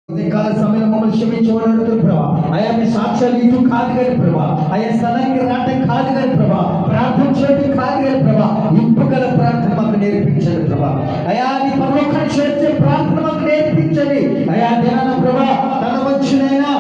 కాల సమయంలో మమ్మల్ని క్షమించబడుతుంది ప్రభా. అయా మీ సాక్ష్యాలు ఇటు కాదు కానీ ప్రభా, అయా స్థలానికి రావటం కాదు కానీ ప్రభా, ప్రార్థన చేయడం కాదు కానీ ప్రభా, ఇంపుగల ప్రార్థన మాకు నేర్పించండి ప్రభా. అయా నీ పరలోకాన్ని చేర్చే ప్రార్థన మాకు నేర్పించండి అయా. దినాన ప్రభా తన వచ్చినైనా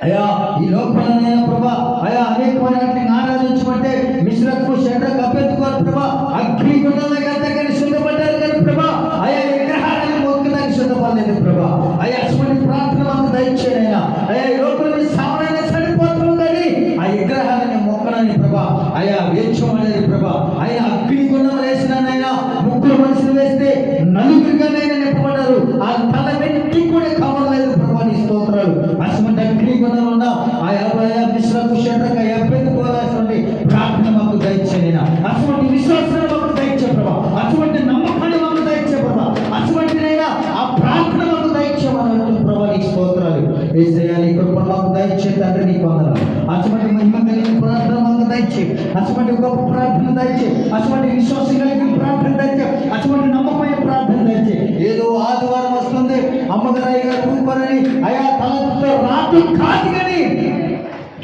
అయా ఈ లోపలనైనా ప్రభా అయా అనేకమైన ఆరాధించమంటే మిశ్రకు శండ్రకు అభ్యర్థుకోరు ప్రభా, అగ్ని గుండంగా దగ్గర సిద్ధపడ్డారు కానీ ప్రభా అయా విగ్రహాలను మొక్కడానికి సిద్ధపడలేదు ప్రభా. అయా అటువంటి ప్రార్థన మాకు దయచేయనైనా అయా ఈ లోపల సామాన్యంగా సరిపోతాము కానీ ఆ విగ్రహాలని మొక్కనని ప్రభా అయా వేర్చమనేది ప్రభా. అయా అగ్ని గుండం వేసినైనా ముగ్గురు మనుషులు వేస్తే నలుగురిగానైనా నింపబడ్డారు, ఆ తల వెంటి కూడా కావలేదు ప్రభా. నీ స్తోత్రాలు. అటువంటి అగ్ని గుండం ఉన్న ఆయా మిశ్రకు శండ్రకు అభ్యర్థుకోవాల్సిన ప్రార్థన మాకు దయచేయనైనా, అటువంటి విశ్వాసాన్ని మాకు దయచే ప్రభా, అటువంటి నమ్మకాన్ని మాకు దయచే ప్రభా, అటువంటినైనా ఆ ప్రార్థన మాకు దయచేయమని ప్రభా. నీ స్తోత్రాలు. యేసయ్యా నీ కృప మాకు దయచే తండ్రి, నీకు వందనాలు. అటువంటి మహిమ కలిగిన ప్రార్థన మాకు దయచే, అటువంటి గొప్ప ప్రార్థన దయచే, అటువంటి విశ్వాసం కలిగిన ప్రార్థన దయచే, అటువంటి నమ్మకమైన ప్రార్థన దయచే. ఏదో ఆదివారం వస్తుంది అమ్మగారు గారు ఊరుకోరని అయా తలతో రాటు కాదు కానీ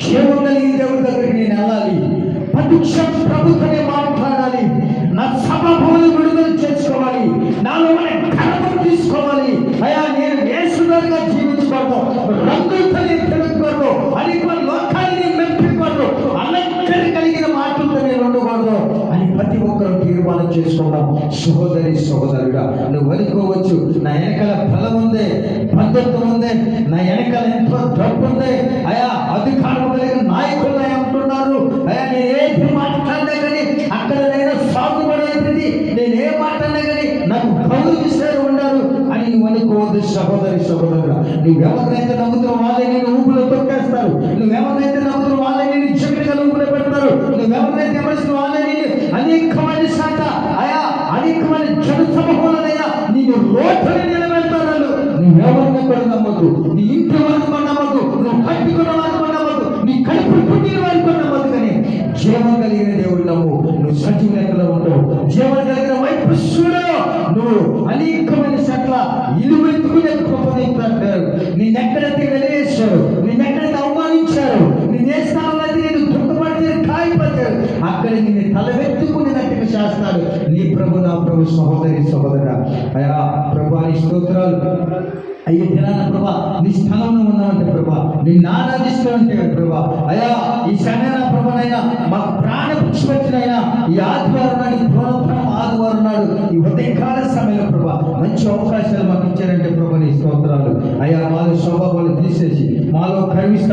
క్షేమం కలిగిన దేవుడి దగ్గరికి నేను వెళ్ళాలి, ప్రతిక్షం ప్రభుత్వమే మాట్లాడాలి, నా సభాభవన విడుదల చేసుకోవాలి, నాలో కర్మం తీసుకోవాలి అయా. నేను యేసుగా జీవించకూడదు, రంగులతో తిరగకూడదు, అనేక లోకాన్ని మెప్పకూడదు, అలంకరణ కలిగిన మాటలతో నేను ఉండకూడదు అని ప్రతి ఒక్కరూ తీర్మానం చేసుకున్నాం. సహోదరి సహోదరుడా నువ్వు అనుకోవచ్చు, నా వెనకాల బలం ఉంది, భద్రత ఉంది, నా వెనకాల ఎంతో డబ్బు ఉంది, అయా అధికారం కలిగిన నాయకులు అంటున్నారు, అయా నేనేది మాట్లాడినా కానీ అక్కడైనా సాగుబడేది, నేనే మాట్లాడినా కానీ నాకు గౌరవిస్తారు ఉన్నారు అని నువ్వు అనుకోవద్దు. సహోదరి సహోదరుడా నువ్వెవరినైతే నమ్ముతున్న వాళ్ళే నేను ఊపిలో తొక్కేస్తారు, నువ్వెవరినైతే నమ్ముతున్న వాళ్ళే నేను చెట్టుగా ఊపిలో పెడతారు, నువ్వెవరినైతే ఎవరిస్తున్న వాళ్ళే నేను అనేకమైన శాఖ అయా అనేకమైన జన సమూహాలనైనా నేను రోడ్డుని నిలబెడతాను. నువ్వెవరిని కూడా నమ్మద్దు, నీ ఇంటి వారికి నమ్మద్దు, నువ్వు కట్టుకున్న వారికి నమ్మద్దు, నీ కడుపు పుట్టిన వారికి నమ్మద్దు, కానీ జీవం కలిగిన దేవుడు నమ్ము. నువ్వు సజీవ లెక్కలో ఉంటావు, జీవం కలిగిన వైపు చూడు. నువ్వు అనేకమైన చెట్ల ఇల్లు ఎత్తుకునే కృపదింటారు. నిన్నెక్కడైతే వెలివేశారు, నిన్నెక్కడైతే అవమానించారు, నిన్నే స్థానంలో అయితే నేను దుఃఖపడితే కాయపడ్డారు, అక్కడ నిన్ను తలవెత్తుకునేటట్టుగా చేస్తాడు నీ ప్రభు. నా ప్రభు సహోదరి సహోదరా అయా ప్రభు నీ స్తోత్రాలు. అయ్యే దినాన ప్రభా నీ స్థలంలో ఉన్నామంటే ప్రభా, నిన్ను ఆరాధిస్తామంటే ప్రభా అయా ఈ సమయాన ప్రభనైనా మాకు ప్రాణపుచ్చినైనా ఈ ఆదివారం నాడు, ఈ పునరుత్థానం ఆదివారం నాడు, ఈ ఉదయకాల సమయంలో ప్రభా మంచి అవకాశాలు మాకు ఇచ్చారంటే ప్రభా నీ స్తోత్రాలు. అయా వాళ్ళ స్వభావాలు తీసేసి